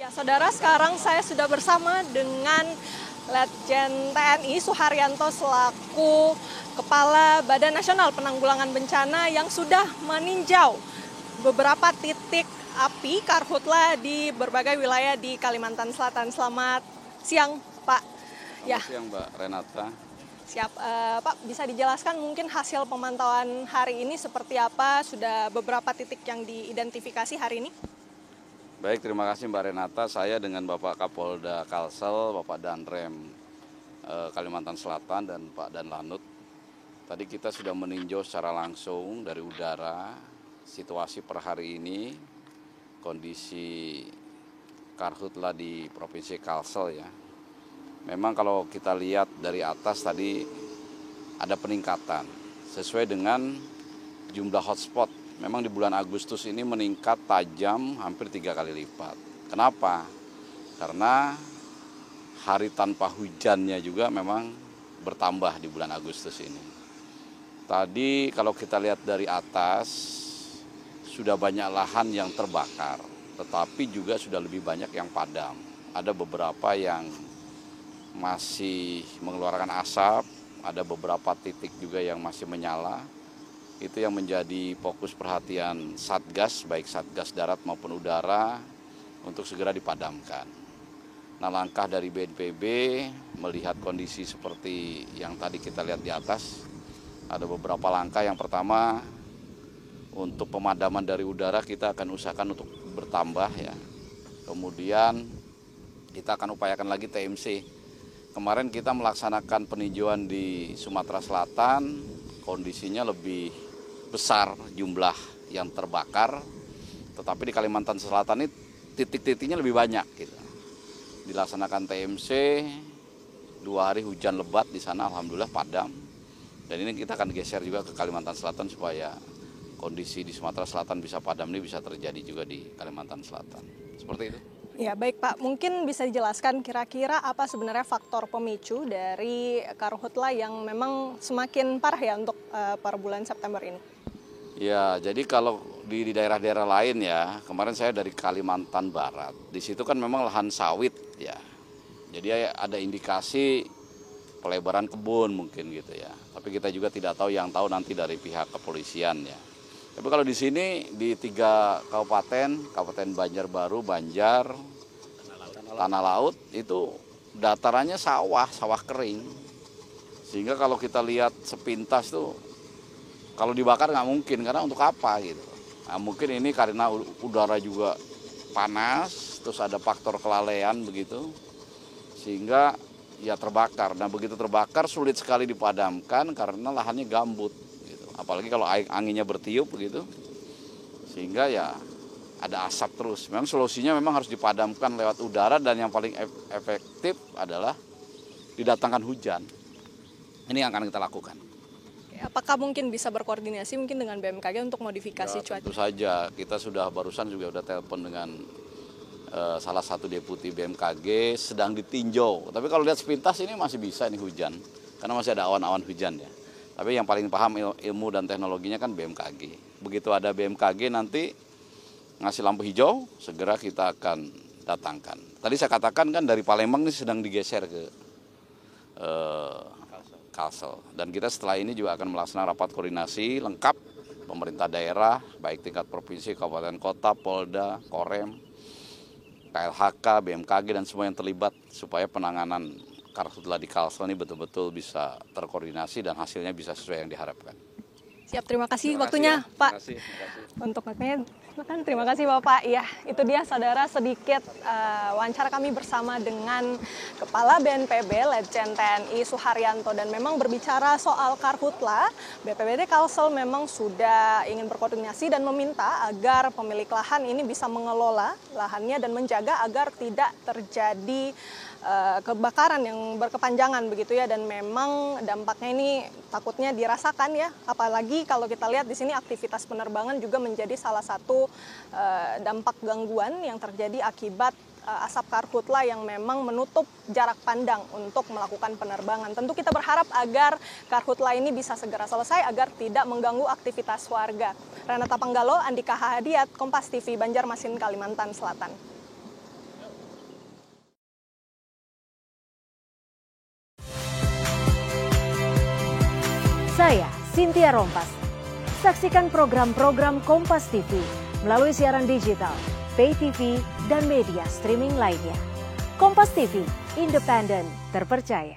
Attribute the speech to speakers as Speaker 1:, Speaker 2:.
Speaker 1: Ya, saudara, sekarang saya sudah bersama dengan Letjen TNI Suharyanto selaku Kepala Badan Nasional Penanggulangan Bencana yang sudah meninjau beberapa titik api karhutla di berbagai wilayah di Kalimantan Selatan. Selamat siang, Pak.
Speaker 2: Selamat siang, Mbak Renata.
Speaker 1: Siap, Pak, bisa dijelaskan mungkin hasil pemantauan hari ini seperti apa? Sudah beberapa titik yang diidentifikasi hari ini?
Speaker 2: Baik, terima kasih Mbak Renata. Saya dengan Bapak Kapolda Kalsel, Bapak Danrem Kalimantan Selatan, dan Pak Danlanut. Tadi kita sudah meninjau secara langsung dari udara situasi per hari ini, kondisi karhutla di Provinsi Kalsel ya. Memang kalau kita lihat dari atas tadi ada peningkatan sesuai dengan jumlah hotspot. Memang di bulan Agustus ini meningkat tajam hampir 3 kali lipat. Kenapa? Karena hari tanpa hujannya juga memang bertambah di bulan Agustus ini. Tadi kalau kita lihat dari atas sudah banyak lahan yang terbakar, tetapi juga sudah lebih banyak yang padam. Ada beberapa yang masih mengeluarkan asap, ada beberapa titik juga yang masih menyala. Itu yang menjadi fokus perhatian Satgas, baik Satgas darat maupun udara, untuk segera dipadamkan. Nah, langkah dari BNPB melihat kondisi seperti yang tadi kita lihat di atas, ada beberapa langkah. Yang pertama, untuk pemadaman dari udara kita akan usahakan untuk bertambah ya. Kemudian kita akan upayakan lagi TMC. Kemarin kita melaksanakan peninjauan di Sumatera Selatan, kondisinya lebih besar jumlah yang terbakar, tetapi di Kalimantan Selatan ini titik-titiknya lebih banyak gitu. Dilaksanakan TMC, 2 hari hujan lebat di sana, alhamdulillah padam. Dan ini kita akan geser juga ke Kalimantan Selatan supaya kondisi di Sumatera Selatan bisa padam, ini bisa terjadi juga di Kalimantan Selatan. Seperti itu.
Speaker 1: Ya, baik Pak, mungkin bisa dijelaskan kira-kira apa sebenarnya faktor pemicu dari karhutla yang memang semakin parah ya untuk per bulan September ini?
Speaker 2: Ya, jadi kalau di daerah-daerah lain ya, kemarin saya dari Kalimantan Barat, di situ kan memang lahan sawit ya, jadi ada indikasi pelebaran kebun mungkin gitu ya, tapi kita juga tidak tahu, yang tahu nanti dari pihak kepolisian ya. Tapi kalau di sini di 3 kabupaten, Kabupaten Banjarbaru, Banjar, Tanah Laut, itu datarannya sawah kering. Sehingga kalau kita lihat sepintas tuh, kalau dibakar nggak mungkin, karena untuk apa gitu. Nah, mungkin ini karena udara juga panas, terus ada faktor kelalaian begitu, sehingga ya terbakar. Nah, begitu terbakar sulit sekali dipadamkan karena lahannya gambut. Apalagi kalau anginnya bertiup begitu, sehingga ya ada asap terus. Memang solusinya memang harus dipadamkan lewat udara, dan yang paling efektif adalah didatangkan hujan. Ini yang akan kita lakukan.
Speaker 1: Apakah mungkin bisa berkoordinasi mungkin dengan BMKG untuk modifikasi cuaca?
Speaker 2: Tentu saja, kita barusan juga udah telepon dengan salah satu deputi BMKG, sedang ditinjau. Tapi kalau lihat sepintas ini masih bisa nih hujan, karena masih ada awan-awan hujan ya. Tapi yang paling paham ilmu dan teknologinya kan BMKG. Begitu ada BMKG nanti ngasih lampu hijau, segera kita akan datangkan. Tadi saya katakan kan dari Palembang ini sedang digeser ke Kalsel. Dan kita setelah ini juga akan melaksanakan rapat koordinasi lengkap pemerintah daerah, baik tingkat provinsi, kabupaten kota, Polda, Korem, KLHK, BMKG, dan semua yang terlibat supaya penanganan karhutla di Kalsel ini betul-betul bisa terkoordinasi dan hasilnya bisa sesuai yang diharapkan.
Speaker 1: Siap, terima kasih waktunya Pak.
Speaker 2: Terima kasih.
Speaker 1: Untuk waktunya, terima kasih Bapak. Ya, itu dia saudara sedikit wawancara kami bersama dengan Kepala BNPB Letjen TNI Suharyanto, dan memang berbicara soal karhutla, BPBD Kalsel memang sudah ingin berkoordinasi dan meminta agar pemilik lahan ini bisa mengelola lahannya dan menjaga agar tidak terjadi kebakaran yang berkepanjangan begitu ya, dan memang dampaknya ini takutnya dirasakan ya, apalagi kalau kita lihat di sini aktivitas penerbangan juga menjadi salah satu dampak gangguan yang terjadi akibat asap karhutla yang memang menutup jarak pandang untuk melakukan penerbangan. Tentu kita berharap agar karhutla ini bisa segera selesai agar tidak mengganggu aktivitas warga. Renata Panggalo, Andika Hahadiat, Kompas TV, Banjarmasin, Kalimantan Selatan.
Speaker 3: Cynthia Rompas. Saksikan program-program Kompas TV melalui siaran digital, pay TV, dan media streaming lainnya. Kompas TV, independen, terpercaya.